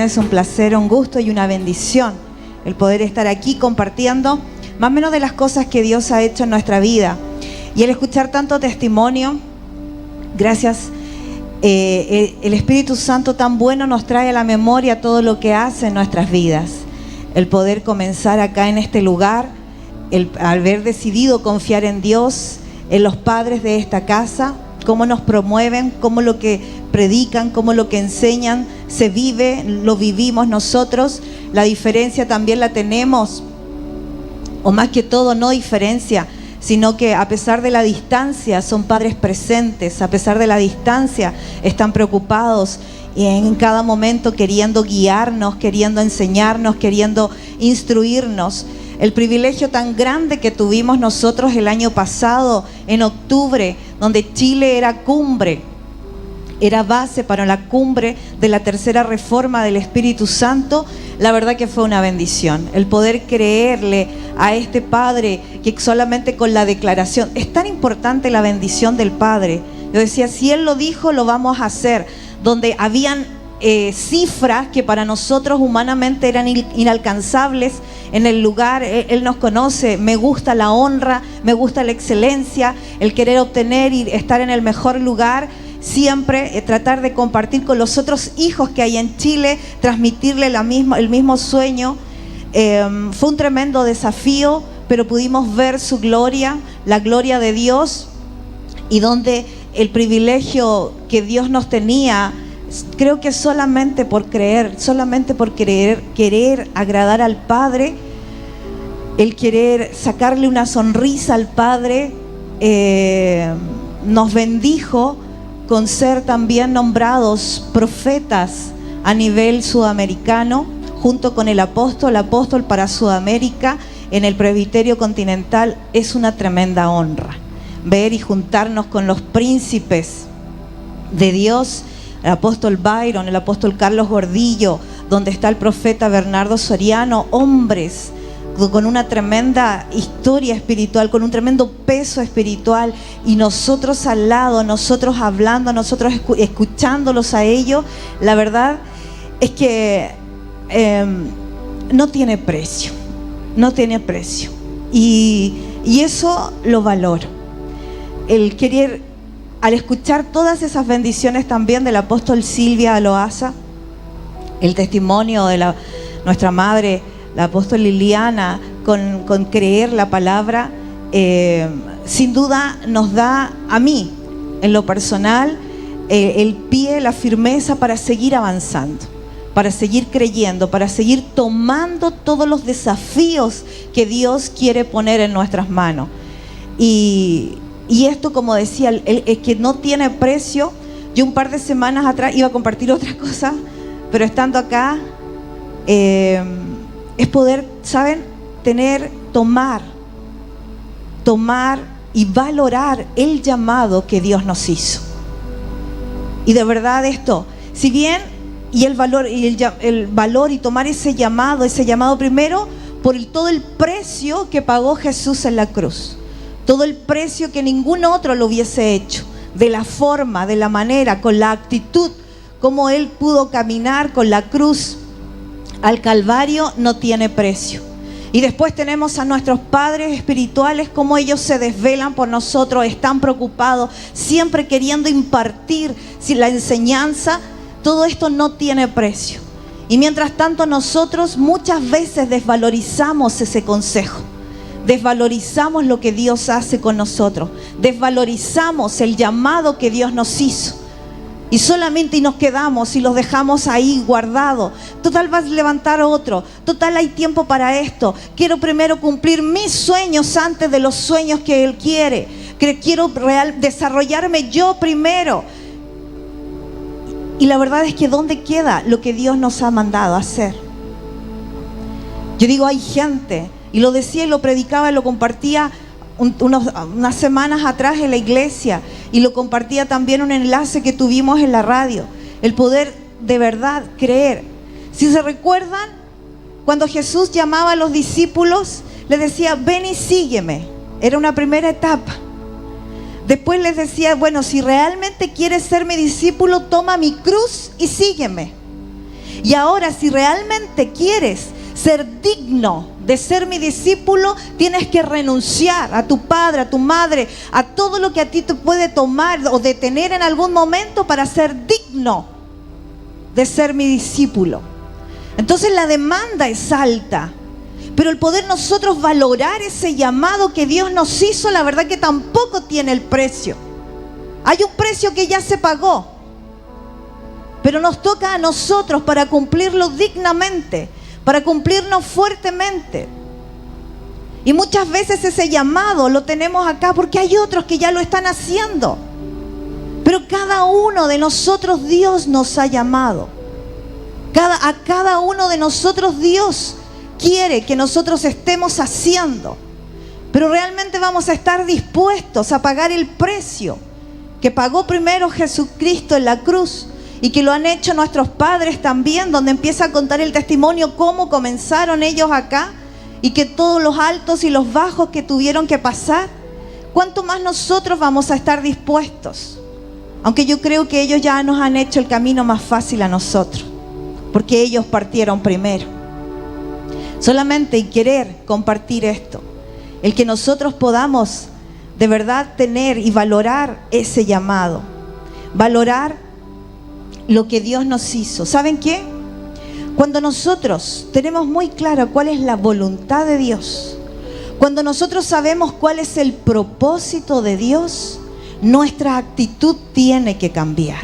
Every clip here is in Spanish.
Es un placer, un gusto y una bendición el poder estar aquí compartiendo más o menos de las cosas que Dios ha hecho en nuestra vida. Y el escuchar tanto testimonio, gracias, el Espíritu Santo tan bueno nos trae a la memoria todo lo que hace en nuestras vidas. El poder comenzar acá en este lugar, el haber decidido confiar en Dios, en los padres de esta casa, cómo nos promueven, cómo lo que predican, cómo lo que enseñan se vive, lo vivimos nosotros. La diferencia también la tenemos, o más que todo no diferencia, sino que a pesar de la distancia son padres presentes, a pesar de la distancia están preocupados y en cada momento queriendo guiarnos, queriendo enseñarnos, queriendo instruirnos. El privilegio tan grande que tuvimos nosotros el año pasado, en octubre, donde Chile era cumbre, era base para la cumbre de la tercera reforma del Espíritu Santo, la verdad que fue una bendición. El poder creerle a este Padre que solamente con la declaración, es tan importante la bendición del Padre. Yo decía, si Él lo dijo, lo vamos a hacer. Donde habían cifras que para nosotros humanamente eran inalcanzables en el lugar. Él nos conoce, me gusta la honra, me gusta la excelencia, el querer obtener y estar en el mejor lugar. Siempre tratar de compartir con los otros hijos que hay en Chile, transmitirle el mismo sueño. Fue un tremendo desafío, pero pudimos ver su gloria, la gloria de Dios, y donde el privilegio que Dios nos tenía, creo que solamente por creer, querer agradar al Padre, el querer sacarle una sonrisa al Padre, nos bendijo con ser también nombrados profetas a nivel sudamericano, junto con el apóstol para Sudamérica en el presbiterio continental. Es una tremenda honra ver y juntarnos con los príncipes de Dios, el apóstol Byron, el apóstol Carlos Gordillo, donde está el profeta Bernardo Soriano, hombres con una tremenda historia espiritual, con un tremendo peso espiritual, y nosotros al lado, nosotros hablando, nosotros escuchándolos a ellos. La verdad es que no tiene precio, no tiene precio, y eso lo valoro. El querer, al escuchar todas esas bendiciones también del apóstol Silvia Loaza, el testimonio de nuestra madre, la apóstol Liliana, con creer la palabra, sin duda nos da a mí, en lo personal, el pie, la firmeza para seguir avanzando, para seguir creyendo, para seguir tomando todos los desafíos que Dios quiere poner en nuestras manos. Y esto, como decía, es que no tiene precio. Yo un par de semanas atrás iba a compartir otra cosa, pero estando acá, es poder, ¿saben? Tomar y valorar el llamado que Dios nos hizo. Y de verdad esto, si bien, y el valor y tomar ese llamado primero por todo el precio que pagó Jesús en la cruz, todo el precio que ningún otro lo hubiese hecho, de la forma, de la manera, con la actitud, como Él pudo caminar con la cruz al Calvario, no tiene precio. Y después tenemos a nuestros padres espirituales, como ellos se desvelan por nosotros, están preocupados, siempre queriendo impartir la enseñanza. Todo esto no tiene precio. Y mientras tanto nosotros muchas veces desvalorizamos ese consejo, desvalorizamos lo que Dios hace con nosotros, desvalorizamos el llamado que Dios nos hizo. Y solamente nos quedamos y los dejamos ahí guardados. Total, vas a levantar otro. Total, hay tiempo para esto. Quiero primero cumplir mis sueños antes de los sueños que Él quiere. Quiero desarrollarme yo primero. Y la verdad es que ¿dónde queda lo que Dios nos ha mandado a hacer? Yo digo, hay gente, y lo decía y lo predicaba y lo compartía unas semanas atrás en la iglesia, y lo compartía también un enlace que tuvimos en la radio. El poder de verdad creer. Si se recuerdan, cuando Jesús llamaba a los discípulos, les decía, ven y sígueme. Era una primera etapa. Después les decía, bueno, si realmente quieres ser mi discípulo, toma mi cruz y sígueme. Y ahora, si realmente quieres ser digno de ser mi discípulo, tienes que renunciar a tu padre, a tu madre, a todo lo que a ti te puede tomar o detener en algún momento para ser digno de ser mi discípulo. Entonces la demanda es alta, pero el poder nosotros valorar ese llamado que Dios nos hizo, la verdad que tampoco tiene el precio. Hay un precio que ya se pagó, pero nos toca a nosotros para cumplirlo dignamente, para cumplirnos fuertemente. Y muchas veces ese llamado lo tenemos acá porque hay otros que ya lo están haciendo. Pero cada uno de nosotros Dios nos ha llamado. A cada uno de nosotros Dios quiere que nosotros estemos haciendo. Pero realmente vamos a estar dispuestos a pagar el precio que pagó primero Jesucristo en la cruz. Y que lo han hecho nuestros padres también, donde empieza a contar el testimonio cómo comenzaron ellos acá y que todos los altos y los bajos que tuvieron que pasar. ¿Cuánto más nosotros vamos a estar dispuestos? Aunque yo creo que ellos ya nos han hecho el camino más fácil a nosotros, porque ellos partieron primero. Solamente y querer compartir esto, el que nosotros podamos de verdad tener y valorar ese llamado, valorar lo que Dios nos hizo. ¿Saben qué? Cuando nosotros tenemos muy claro cuál es la voluntad de Dios, cuando nosotros sabemos cuál es el propósito de Dios, nuestra actitud tiene que cambiar.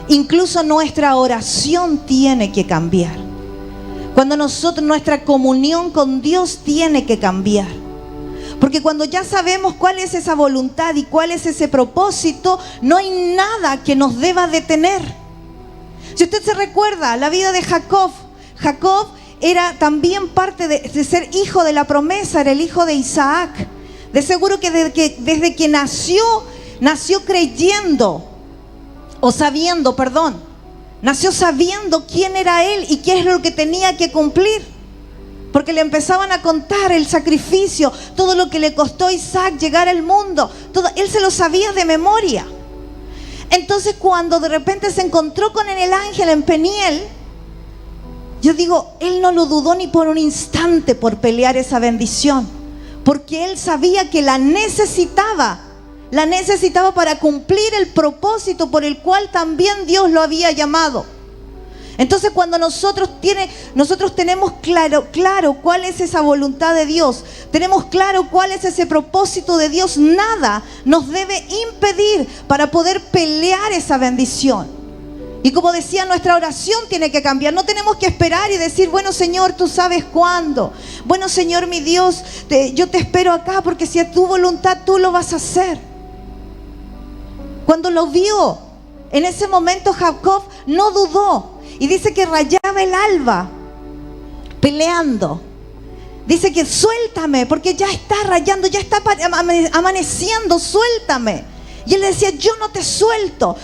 Incluso nuestra oración tiene que cambiar. Cuando nuestra comunión con Dios tiene que cambiar. Porque cuando ya sabemos cuál es esa voluntad y cuál es ese propósito, no hay nada que nos deba detener. Si usted se recuerda la vida de Jacob, Jacob era también parte de ser hijo de la promesa, era el hijo de Isaac. De seguro que desde que nació creyendo, nació sabiendo quién era él y qué es lo que tenía que cumplir. Porque le empezaban a contar el sacrificio, todo lo que le costó a Isaac llegar al mundo, él se lo sabía de memoria. Entonces cuando de repente se encontró con el ángel en Peniel, yo digo, él no lo dudó ni por un instante por pelear esa bendición, porque él sabía que la necesitaba para cumplir el propósito por el cual también Dios lo había llamado. Entonces cuando nosotros tenemos claro cuál es esa voluntad de Dios, tenemos claro cuál es ese propósito de Dios, nada nos debe impedir para poder pelear esa bendición. Y como decía, nuestra oración tiene que cambiar. No tenemos que esperar y decir, bueno Señor, tú sabes cuándo. Bueno Señor mi Dios, yo te espero acá porque si es tu voluntad tú lo vas a hacer. Cuando lo vio, en ese momento Jacob no dudó. Y dice que rayaba el alba peleando. Dice que suéltame porque ya está rayando, ya está amaneciendo, suéltame. Y él decía, yo no te suelto.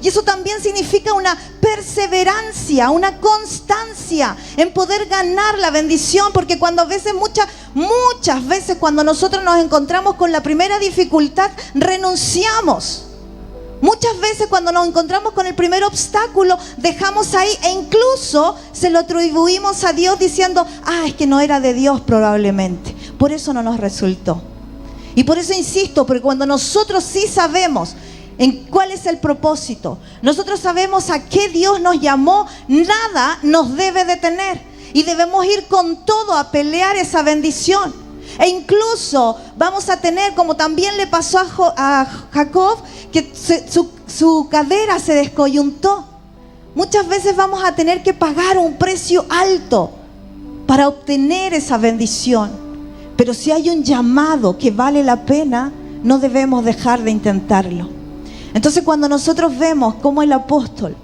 Y eso también significa una perseverancia, una constancia en poder ganar la bendición. Porque cuando a veces, muchas veces cuando nosotros nos encontramos con la primera dificultad, renunciamos. Muchas veces cuando nos encontramos con el primer obstáculo, dejamos ahí e incluso se lo atribuimos a Dios diciendo, es que no era de Dios probablemente. Por eso no nos resultó. Y por eso insisto, porque cuando nosotros sí sabemos en cuál es el propósito, nosotros sabemos a qué Dios nos llamó, nada nos debe detener. Y debemos ir con todo a pelear esa bendición. E incluso vamos a tener, como también le pasó a Jacob, que su cadera se descoyuntó. Muchas veces vamos a tener que pagar un precio alto para obtener esa bendición. Pero si hay un llamado que vale la pena, no debemos dejar de intentarlo. Entonces cuando nosotros vemos como el apóstol,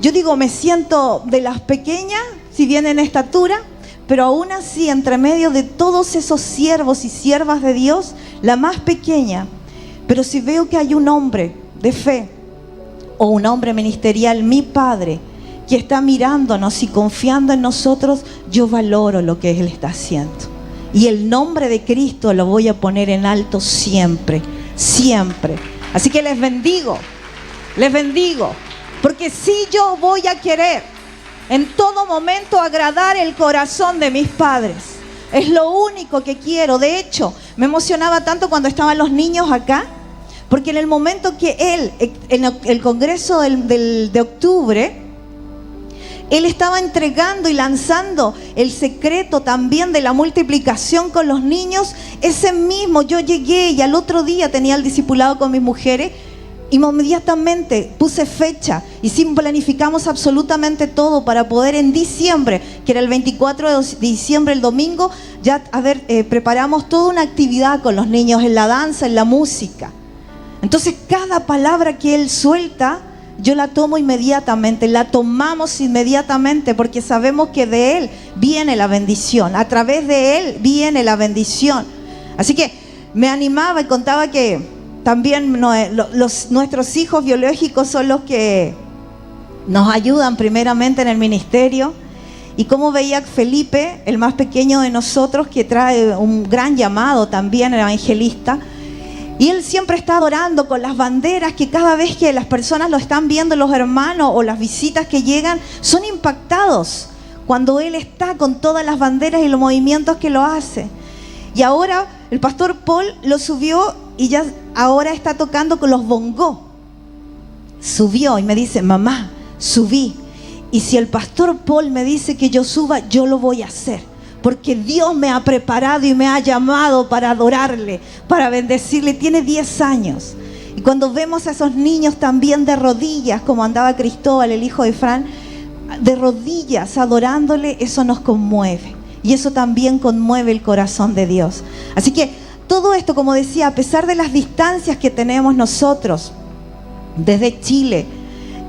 yo digo, me siento de las pequeñas, si bien en estatura, pero aún así, entre medio de todos esos siervos y siervas de Dios, la más pequeña. Pero si veo que hay un hombre de fe o un hombre ministerial, mi padre, que está mirándonos y confiando en nosotros, yo valoro lo que él está haciendo. Y el nombre de Cristo lo voy a poner en alto siempre, siempre. Así que les bendigo. Porque si yo voy a querer en todo momento agradar el corazón de mis padres. Es lo único que quiero. De hecho, me emocionaba tanto cuando estaban los niños acá, porque en el momento que él, en el congreso de octubre, él estaba entregando y lanzando el secreto también de la multiplicación con los niños. Ese mismo, yo llegué y al otro día tenía el discipulado con mis mujeres. Inmediatamente puse fecha y sí planificamos absolutamente todo para poder en diciembre, que era el 24 de diciembre, el domingo, ya preparamos toda una actividad con los niños en la danza, en la música. Entonces cada palabra que él suelta, yo la tomo inmediatamente, la tomamos inmediatamente, porque sabemos que de él viene la bendición, a través de él viene la bendición. Así que me animaba y contaba que también nuestros hijos biológicos son los que nos ayudan primeramente en el ministerio. Y como veía Felipe, el más pequeño de nosotros, que trae un gran llamado también, el evangelista. Y él siempre está adorando con las banderas, que cada vez que las personas lo están viendo, los hermanos o las visitas que llegan, son impactados cuando él está con todas las banderas y los movimientos que lo hace. Y ahora el pastor Paul lo subió y ya ahora está tocando con los bongos. Subió y me dice: mamá, subí. Y si el pastor Paul me dice que yo suba, yo lo voy a hacer. Porque Dios me ha preparado y me ha llamado para adorarle, para bendecirle. Tiene 10 años. Y cuando vemos a esos niños también de rodillas, como andaba Cristóbal, el hijo de Fran, de rodillas adorándole, eso nos conmueve. Y eso también conmueve el corazón de Dios. Así que todo esto, como decía, a pesar de las distancias que tenemos nosotros desde Chile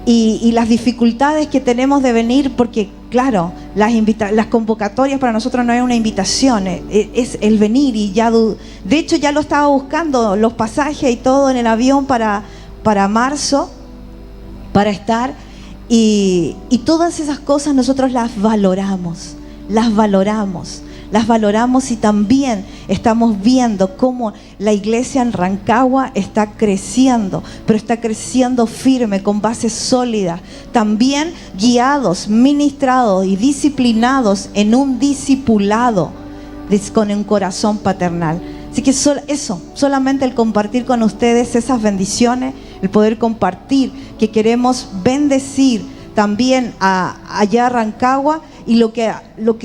y las dificultades que tenemos de venir, porque claro, las convocatorias para nosotros no es una invitación, es el venir. Y ya, de hecho ya lo estaba buscando, los pasajes y todo en el avión para marzo, para estar. Y todas esas cosas nosotros las valoramos y también estamos viendo cómo la iglesia en Rancagua está creciendo, pero está creciendo firme, con bases sólidas, también guiados, ministrados y disciplinados en un discipulado con un corazón paternal. Así que solamente el compartir con ustedes esas bendiciones, el poder compartir que queremos bendecir también allá a Rancagua, y lo que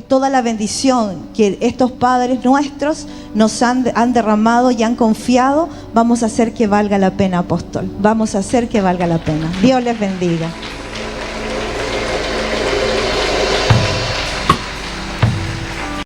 toda la bendición que estos padres nuestros nos han derramado y han confiado, vamos a hacer que valga la pena, apóstol. Vamos a hacer que valga la pena. Dios les bendiga.